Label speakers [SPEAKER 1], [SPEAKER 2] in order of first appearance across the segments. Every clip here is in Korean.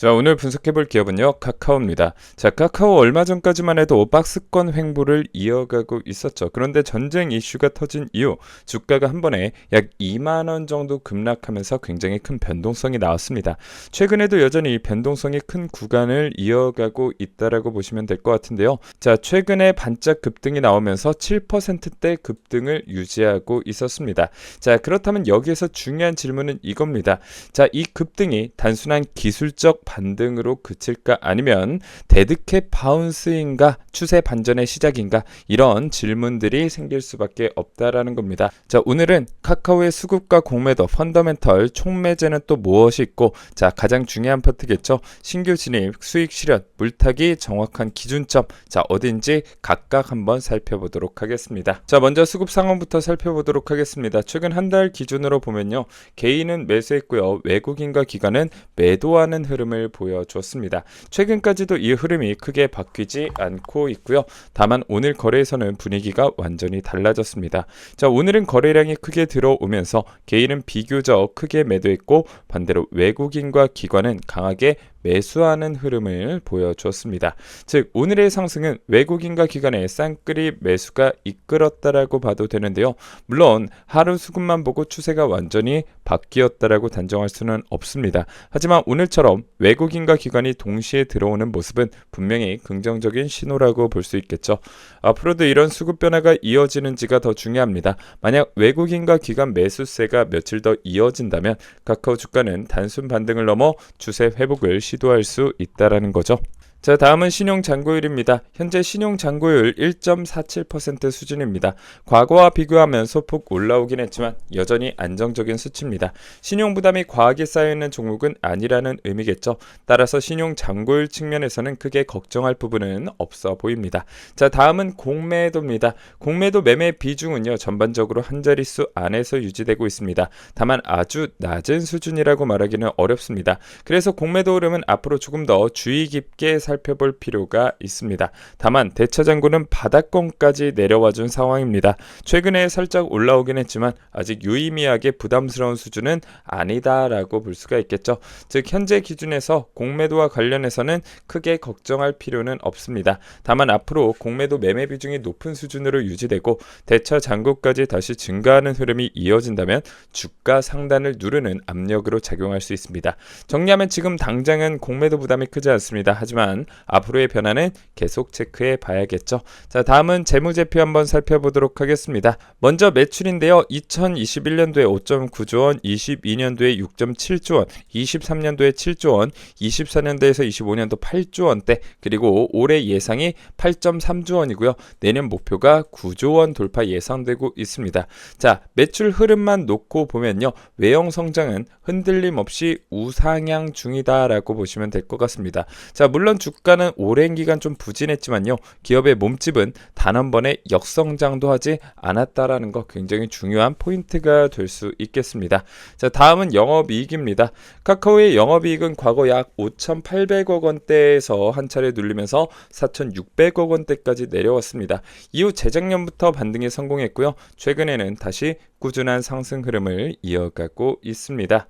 [SPEAKER 1] 자, 오늘 분석해볼 기업은요, 카카오입니다. 자, 카카오 얼마 전까지만 해도 박스권 횡보를 이어가고 있었죠. 그런데 전쟁 이슈가 터진 이후 주가가 한 번에 약 2만 원 정도 급락하면서 굉장히 큰 변동성이 나왔습니다. 최근에도 여전히 변동성이 큰 구간을 이어가고 있다라고 보시면 될 것 같은데요. 자, 최근에 반짝 급등이 나오면서 7%대 급등을 유지하고 있었습니다. 자, 그렇다면 여기에서 중요한 질문은 이겁니다. 자, 이 급등이 단순한 기술적 반등으로 그칠까 아니면 데드캣 바운스인가 추세 반전의 시작인가 이런 질문들이 생길 수밖에 없다라는 겁니다. 자, 오늘은 카카오의 수급과 공매도 펀더멘털 총매제는 또 무엇이 있고 자, 가장 중요한 파트겠죠. 신규 진입, 수익 실현, 물타기 정확한 기준점 자, 어딘지 각각 한번 살펴보도록 하겠습니다. 자, 먼저 수급 상황부터 살펴보도록 하겠습니다. 최근 한 달 기준으로 보면요. 개인은 매수했고요. 외국인과 기관은 매도하는 흐름을 보여주었습니다. 최근까지도 이 흐름이 크게 바뀌지 않고 있고요. 다만 오늘 거래에서는 분위기가 완전히 달라졌습니다. 자, 오늘은 거래량이 크게 들어오면서 개인은 비교적 크게 매도했고 반대로 외국인과 기관은 강하게 매수하는 흐름을 보여주었습니다. 즉 오늘의 상승은 외국인과 기관의 쌍끌이 매수가 이끌었다라고 봐도 되는데요. 물론 하루 수급만 보고 추세가 완전히 바뀌었다라고 단정할 수는 없습니다. 하지만 오늘처럼 외국인과 기관이 동시에 들어오는 모습은 분명히 긍정적인 신호라고 볼 수 있겠죠. 앞으로도 이런 수급 변화가 이어지는지가 더 중요합니다. 만약 외국인과 기관 매수세가 며칠 더 이어진다면 카카오 주가는 단순 반등을 넘어 추세 회복을 시도할 수 있다라는 거죠. 자, 다음은 신용 잔고율입니다. 현재 신용 잔고율 1.47% 수준입니다. 과거와 비교하면 소폭 올라오긴 했지만 여전히 안정적인 수치입니다. 신용 부담이 과하게 쌓여있는 종목은 아니라는 의미겠죠. 따라서 신용 잔고율 측면에서는 크게 걱정할 부분은 없어 보입니다. 자, 다음은 공매도입니다. 공매도 매매 비중은요, 전반적으로 한 자릿수 안에서 유지되고 있습니다. 다만 아주 낮은 수준이라고 말하기는 어렵습니다. 그래서 공매도 흐름은 앞으로 조금 더 주의 깊게 살펴볼 필요가 있습니다. 다만 대차장고는 바닥권까지 내려와준 상황입니다. 최근에 살짝 올라오긴 했지만 아직 유의미하게 부담스러운 수준은 아니다라고 볼 수가 있겠죠. 즉 현재 기준에서 공매도와 관련해서는 크게 걱정할 필요는 없습니다. 다만 앞으로 공매도 매매 비중이 높은 수준으로 유지되고 대차장고까지 다시 증가하는 흐름이 이어진다면 주가 상단을 누르는 압력으로 작용할 수 있습니다. 정리하면 지금 당장은 공매도 부담이 크지 않습니다. 하지만 앞으로의 변화는 계속 체크해 봐야겠죠. 자, 다음은 재무제표 한번 살펴보도록 하겠습니다. 먼저 매출인데요. 2021년도에 5.9조 원, 22년도에 6.7조 원, 23년도에 7조 원, 24년도에서 25년도 8조 원대, 그리고 올해 예상이 8.3조 원이고요. 내년 목표가 9조 원 돌파 예상되고 있습니다. 자, 매출 흐름만 놓고 보면요. 외형 성장은 흔들림 없이 우상향 중이다라고 보시면 될 것 같습니다. 자, 물론 주가는 오랜 기간 좀 부진했지만요. 기업의 몸집은 단 한 번에 역성장도 하지 않았다라는 거 굉장히 중요한 포인트가 될 수 있겠습니다. 자, 다음은 영업이익입니다. 카카오의 영업이익은 과거 약 5,800억 원대에서 한 차례 눌리면서 4,600억 원대까지 내려왔습니다. 이후 재작년부터 반등에 성공했고요. 최근에는 다시 꾸준한 상승 흐름을 이어가고 있습니다.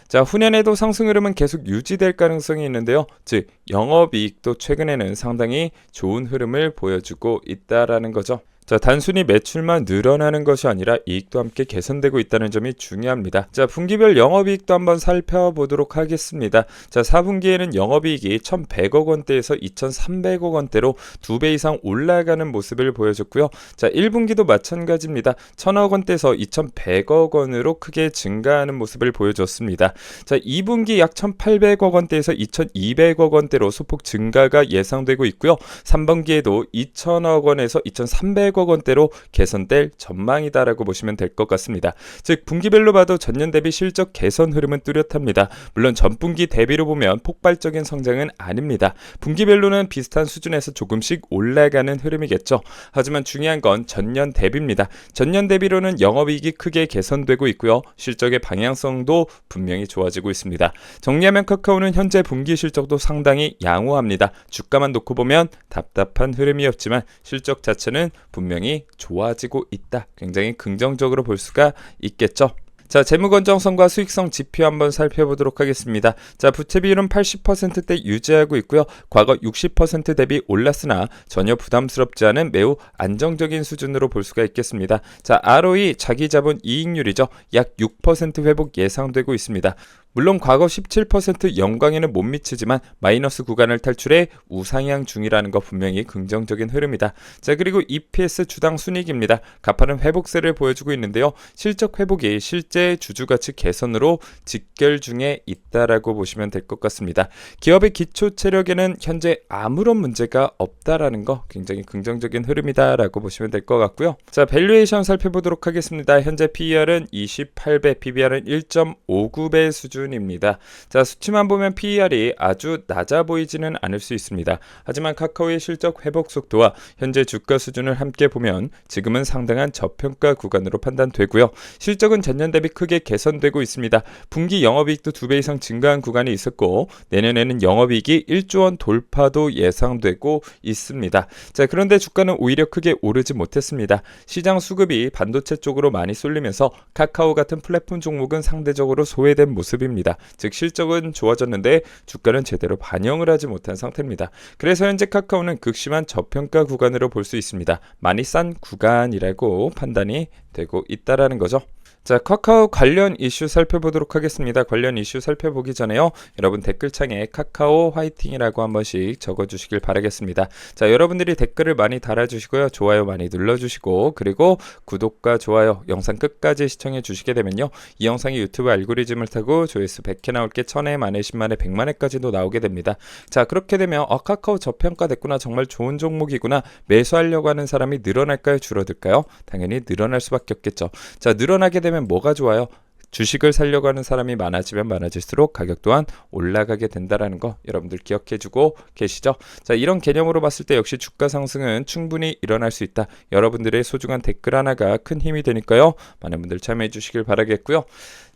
[SPEAKER 1] 자, 후년에도 상승 흐름은 계속 유지될 가능성이 있는데요. 즉 영업이익도 최근에는 상당히 좋은 흐름을 보여주고 있다라는 거죠. 자, 단순히 매출만 늘어나는 것이 아니라 이익도 함께 개선되고 있다는 점이 중요합니다. 자, 분기별 영업이익도 한번 살펴보도록 하겠습니다. 자, 4분기에는 영업이익이 1,100억 원대에서 2,300억 원대로 2배 이상 올라가는 모습을 보여줬고요. 자, 1분기도 마찬가지입니다. 1,000억 원대에서 2,100억 원으로 크게 증가하는 모습을 보여줬습니다. 자, 2분기 약 1,800억 원대에서 2,200억 원대로 소폭 증가가 예상되고 있고요. 3분기에도 2,000억 원에서 2,300억 원대로 개선될 전망이다라고 보시면 될 것 같습니다. 즉 분기별로 봐도 전년 대비 실적 개선 흐름은 뚜렷합니다. 물론 전분기 대비로 보면 폭발적인 성장은 아닙니다. 분기별로는 비슷한 수준에서 조금씩 올라가는 흐름이겠죠. 하지만 중요한 건 전년 대비입니다. 전년 대비로는 영업이익이 크게 개선되고 있고요. 실적의 방향성도 분명히 좋아지고 있습니다. 정리하면 카카오는 현재 분기 실적도 상당히 양호합니다. 주가만 놓고 보면 답답한 흐름이었지만 실적 자체는 분명히 좋아지고 있다. 굉장히 긍정적으로 볼 수가 있겠죠. 자, 재무 건전성과 수익성 지표 한번 살펴보도록 하겠습니다. 자, 부채 비율은 80%대 유지하고 있고요. 과거 60% 대비 올랐으나 전혀 부담스럽지 않은 매우 안정적인 수준으로 볼 수가 있겠습니다. 자, ROE 자기 자본 이익률이죠. 약 6% 회복 예상되고 있습니다. 물론 과거 17% 영광에는 못 미치지만 마이너스 구간을 탈출해 우상향 중이라는 거 분명히 긍정적인 흐름이다. 자, 그리고 EPS 주당 순이익입니다. 가파른 회복세를 보여주고 있는데요. 실적 회복이 실제 주주가치 개선으로 직결 중에 있다라고 보시면 될 것 같습니다. 기업의 기초 체력에는 현재 아무런 문제가 없다라는 거 굉장히 긍정적인 흐름이다라고 보시면 될 것 같고요. 자, 밸류에이션 살펴보도록 하겠습니다. 현재 PER은 28배, PBR은 1.59배 수준입니다. 자, 수치만 보면 PER이 아주 낮아 보이지는 않을 수 있습니다. 하지만 카카오의 실적 회복 속도와 현재 주가 수준을 함께 보면 지금은 상당한 저평가 구간으로 판단되고요. 실적은 전년 대비 크게 개선되고 있습니다. 분기 영업이익도 2배 이상 증가한 구간이 있었고 내년에는 영업이익이 1조 원 돌파도 예상되고 있습니다. 자, 그런데 주가는 오히려 크게 오르지 못했습니다. 시장 수급이 반도체 쪽으로 많이 쏠리면서 카카오 같은 플랫폼 종목은 상대적으로 소외된 모습입니다. 즉 실적은 좋아졌는데 주가는 제대로 반영을 하지 못한 상태입니다. 그래서 현재 카카오는 극심한 저평가 구간으로 볼 수 있습니다. 많이 싼 구간이라고 판단이 되고 있다라는 거죠. 자, 카카오 관련 이슈 살펴보도록 하겠습니다. 관련 이슈 살펴보기 전에요. 여러분 댓글창에 카카오 화이팅이라고 한 번씩 적어주시길 바라겠습니다. 자, 여러분들이 댓글을 많이 달아주시고요. 좋아요 많이 눌러주시고 그리고 구독과 좋아요 영상 끝까지 시청해 주시게 되면요. 이 영상이 유튜브 알고리즘을 타고 조회수 100회 나올 게 1000회, 만회, 10만회, 100만회까지도 나오게 됩니다. 자, 그렇게 되면 카카오 저평가됐구나. 정말 좋은 종목이구나. 매수하려고 하는 사람이 늘어날까요? 줄어들까요? 당연히 늘어날 수밖에 없겠죠. 자, 늘어나게 되면 뭐가 좋아요? 주식을 살려고 하는 사람이 많아지면 많아질수록 가격 또한 올라가게 된다라는 거 여러분들 기억해주고 계시죠? 자, 이런 개념으로 봤을 때 역시 주가 상승은 충분히 일어날 수 있다. 여러분들의 소중한 댓글 하나가 큰 힘이 되니까요. 많은 분들 참여해 주시길 바라겠고요.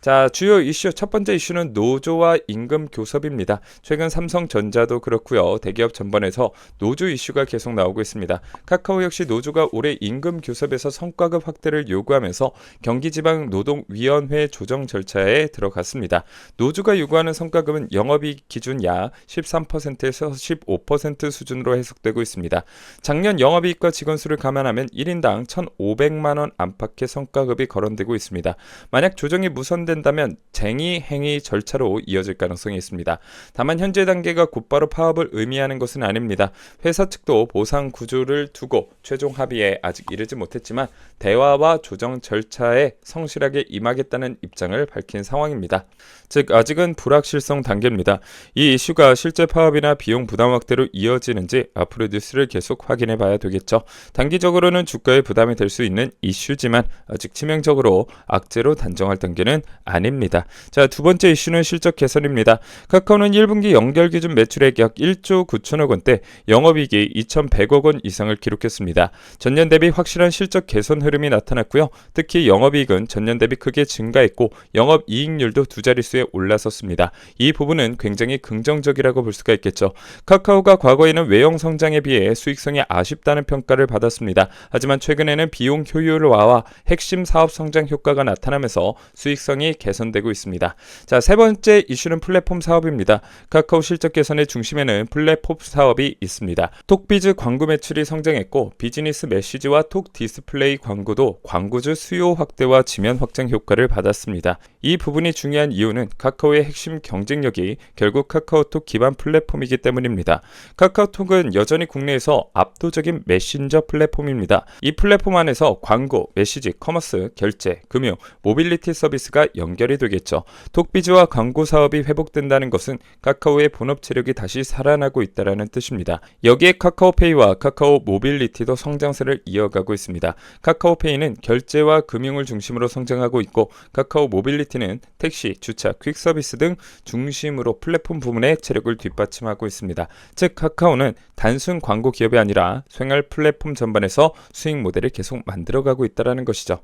[SPEAKER 1] 자, 주요 이슈 첫 번째 이슈는 노조와 임금 교섭입니다. 최근 삼성전자도 그렇고요. 대기업 전반에서 노조 이슈가 계속 나오고 있습니다. 카카오 역시 노조가 올해 임금 교섭에서 성과급 확대를 요구하면서 경기지방노동위원회 조정 절차에 들어갔습니다. 노조가 요구하는 성과급은 영업이익 기준 약 13%에서 15% 수준으로 해석되고 있습니다. 작년 영업이익과 직원수를 감안하면 1인당 1,500만 원 안팎의 성과급이 거론되고 있습니다. 만약 조정이 무산된다면 쟁의 행위 절차로 이어질 가능성이 있습니다. 다만 현재 단계가 곧바로 파업을 의미하는 것은 아닙니다. 회사 측도 보상 구조를 두고 최종 합의에 아직 이르지 못했지만 대화와 조정 절차에 성실하게 임하겠다는 입장을 밝힌 상황입니다. 즉 아직은 불확실성 단계입니다. 이 이슈가 실제 파업이나 비용 부담 확대로 이어지는지 앞으로 뉴스를 계속 확인해 봐야 되겠죠. 단기적으로는 주가에 부담이 될 수 있는 이슈지만 아직 치명적으로 악재로 단정할 단계는 아닙니다. 자, 두 번째 이슈는 실적 개선입니다. 카카오는 1분기 연결 기준 매출액 약 1조 9천억 원대, 영업이익이 2,100억 원 이상을 기록했습니다. 전년 대비 확실한 실적 개선 흐름이 나타났고요. 특히 영업이익은 전년 대비 크게 증가했고 영업이익률도 두 자릿수에 올라섰습니다. 이 부분은 굉장히 긍정적이라고 볼 수가 있겠죠. 카카오가 과거에는 외형 성장에 비해 수익성이 아쉽다는 평가를 받았습니다. 하지만 최근에는 비용 효율화와 핵심 사업 성장 효과가 나타나면서 수익성이 개선되고 있습니다. 자, 세 번째 이슈는 플랫폼 사업입니다. 카카오 실적 개선의 중심에는 플랫폼 사업이 있습니다. 톡비즈 광고 매출이 성장했고 비즈니스 메시지와 톡 디스플레이 광고도 광고주 수요 확대와 지면 확장 효과를 받았습니다. 이 부분이 중요한 이유는 카카오의 핵심 경쟁력이 결국 카카오톡 기반 플랫폼이기 때문입니다. 카카오톡은 여전히 국내에서 압도적인 메신저 플랫폼입니다. 이 플랫폼 안에서 광고, 메시지, 커머스, 결제, 금융, 모빌리티 서비스가 연결이 되겠죠. 톡비즈와 광고 사업이 회복된다는 것은 카카오의 본업 체력이 다시 살아나고 있다는 뜻입니다. 여기에 카카오페이와 카카오 모빌리티도 성장세를 이어가고 있습니다. 카카오페이는 결제와 금융을 중심으로 성장하고 있고 카카오 모빌리티는 택시, 주차, 퀵서비스 등 중심으로 플랫폼 부문의 체력을 뒷받침하고 있습니다. 즉 카카오는 단순 광고 기업이 아니라 생활 플랫폼 전반에서 수익 모델을 계속 만들어가고 있다는 것이죠.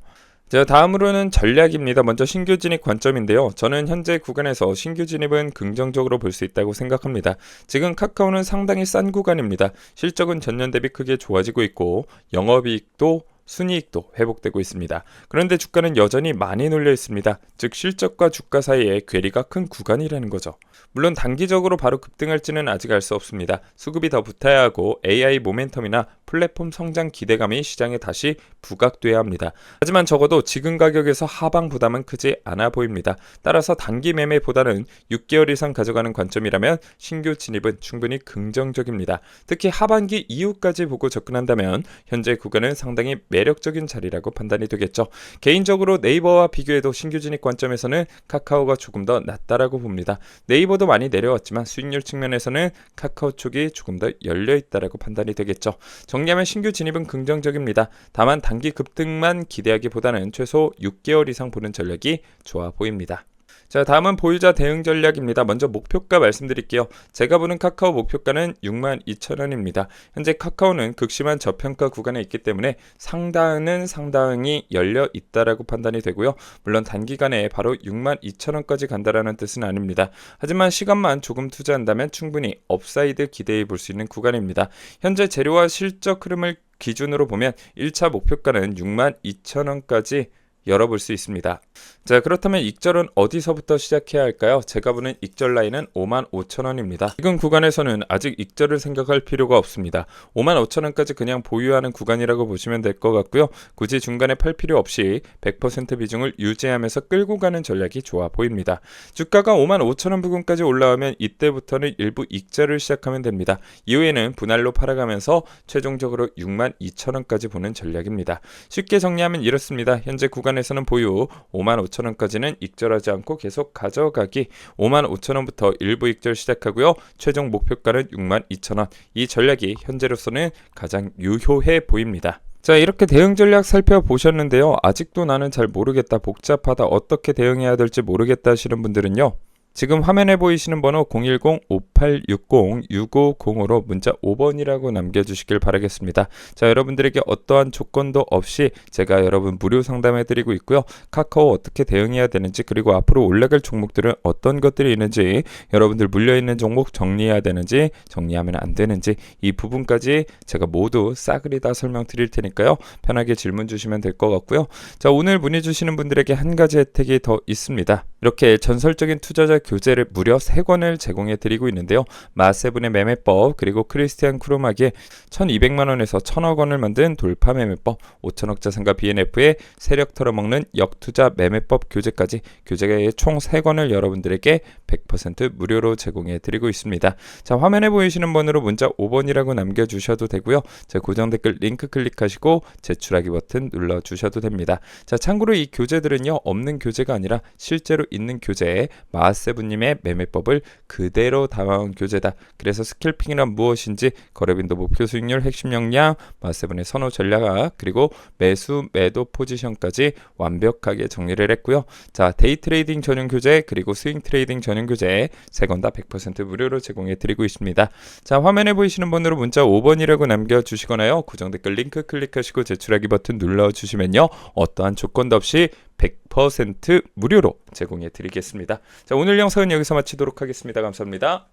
[SPEAKER 1] 자, 다음으로는 전략입니다. 먼저 신규 진입 관점인데요. 저는 현재 구간에서 신규 진입은 긍정적으로 볼 수 있다고 생각합니다. 지금 카카오는 상당히 싼 구간입니다. 실적은 전년 대비 크게 좋아지고 있고 영업이익도 순이익도 회복되고 있습니다. 그런데 주가는 여전히 많이 눌려 있습니다. 즉 실적과 주가 사이에 괴리가 큰 구간이라는 거죠. 물론 단기적으로 바로 급등할지는 아직 알 수 없습니다. 수급이 더 붙어야 하고 AI 모멘텀이나 플랫폼 성장 기대감이 시장에 다시 부각돼야 합니다. 하지만 적어도 지금 가격에서 하방 부담은 크지 않아 보입니다. 따라서 단기 매매보다는 6개월 이상 가져가는 관점이라면 신규 진입은 충분히 긍정적입니다. 특히 하반기 이후까지 보고 접근한다면 현재 구간은 상당히 매력적인 자리라고 판단이 되겠죠. 개인적으로 네이버와 비교해도 신규 진입 관점에서는 카카오가 조금 더 낫다라고 봅니다. 네이버도 많이 내려왔지만 수익률 측면에서는 카카오 쪽이 조금 더 열려있다라고 판단이 되겠죠. 정리하면 신규 진입은 긍정적입니다. 다만 단기 급등만 기대하기보다는 최소 6개월 이상 보는 전략이 좋아 보입니다. 자, 다음은 보유자 대응 전략입니다. 먼저 목표가 말씀드릴게요. 제가 보는 카카오 목표가는 62,000원입니다. 현재 카카오는 극심한 저평가 구간에 있기 때문에 상당히 열려 있다라고 판단이 되고요. 물론 단기간에 바로 62,000원까지 간다라는 뜻은 아닙니다. 하지만 시간만 조금 투자한다면 충분히 업사이드 기대해 볼 수 있는 구간입니다. 현재 재료와 실적 흐름을 기준으로 보면 1차 목표가는 62,000원까지 열어볼 수 있습니다. 자, 그렇다면 익절은 어디서부터 시작해야 할까요? 제가 보는 익절 라인은 55,000원입니다. 지금 구간에서는 아직 익절을 생각할 필요가 없습니다. 55,000원까지 그냥 보유하는 구간이라고 보시면 될 것 같고요. 굳이 중간에 팔 필요 없이 100% 비중을 유지하면서 끌고 가는 전략이 좋아 보입니다. 주가가 55,000원 부근까지 올라오면 이때부터는 일부 익절을 시작하면 됩니다. 이후에는 분할로 팔아가면서 최종적으로 62,000원까지 보는 전략입니다. 쉽게 정리하면 이렇습니다. 현재 구간에서는 보유, 55,000원까지는 익절하지 않고 계속 가져가기, 55,000원부터 일부 익절 시작하고요. 최종 목표가는 62,000원. 이 전략이 현재로서는 가장 유효해 보입니다. 자, 이렇게 대응 전략 살펴보셨는데요. 아직도 나는 잘 모르겠다, 복잡하다, 어떻게 대응해야 될지 모르겠다 하시는 분들은요. 지금 화면에 보이시는 번호 010-5860-650으로 문자 5번이라고 남겨주시길 바라겠습니다. 자, 여러분들에게 어떠한 조건도 없이 제가 여러분 무료 상담해드리고 있고요. 카카오 어떻게 대응해야 되는지, 그리고 앞으로 올라갈 종목들은 어떤 것들이 있는지, 여러분들 물려있는 종목 정리해야 되는지, 정리하면 안 되는지, 이 부분까지 제가 모두 싸그리 다 설명드릴 테니까요. 편하게 질문 주시면 될 것 같고요. 자, 오늘 문의 주시는 분들에게 한 가지 혜택이 더 있습니다. 이렇게 전설적인 투자자 교재를 무려 3권을 제공해 드리고 있는데요. 마세븐의 매매법, 그리고 크리스티안 크루마기의 1200만원에서 1000억 원을 만든 돌파 매매법, 5천억 자산가 BNF의 세력 털어먹는 역투자 매매법 교재까지, 교재의 총 3권을 여러분들에게 100% 무료로 제공해 드리고 있습니다. 자, 화면에 보이시는 번호로 문자 5번이라고 남겨주셔도 되고요. 자, 고정 댓글 링크 클릭하시고 제출하기 버튼 눌러주셔도 됩니다. 자, 참고로 이 교재들은요, 없는 교재가 아니라 실제로 있는 교재에 마세븐님의 매매법을 그대로 담아온 교재다. 그래서 스캘핑이란 무엇인지, 거래빈도, 목표 수익률, 핵심 역량, 마세븐의 선호 전략, 그리고 매수 매도 포지션까지 완벽하게 정리를 했고요. 자, 데이 트레이딩 전용 교재, 그리고 스윙 트레이딩 전용 교재 3권 다 100% 무료로 제공해 드리고 있습니다. 자, 화면에 보이시는 번호로 문자 5번이라고 남겨주시거나요. 고정 댓글 링크 클릭하시고 제출하기 버튼 눌러주시면요, 어떠한 조건도 없이 100% 무료로 제공해 드리겠습니다. 자, 오늘 영상은 여기서 마치도록 하겠습니다. 감사합니다.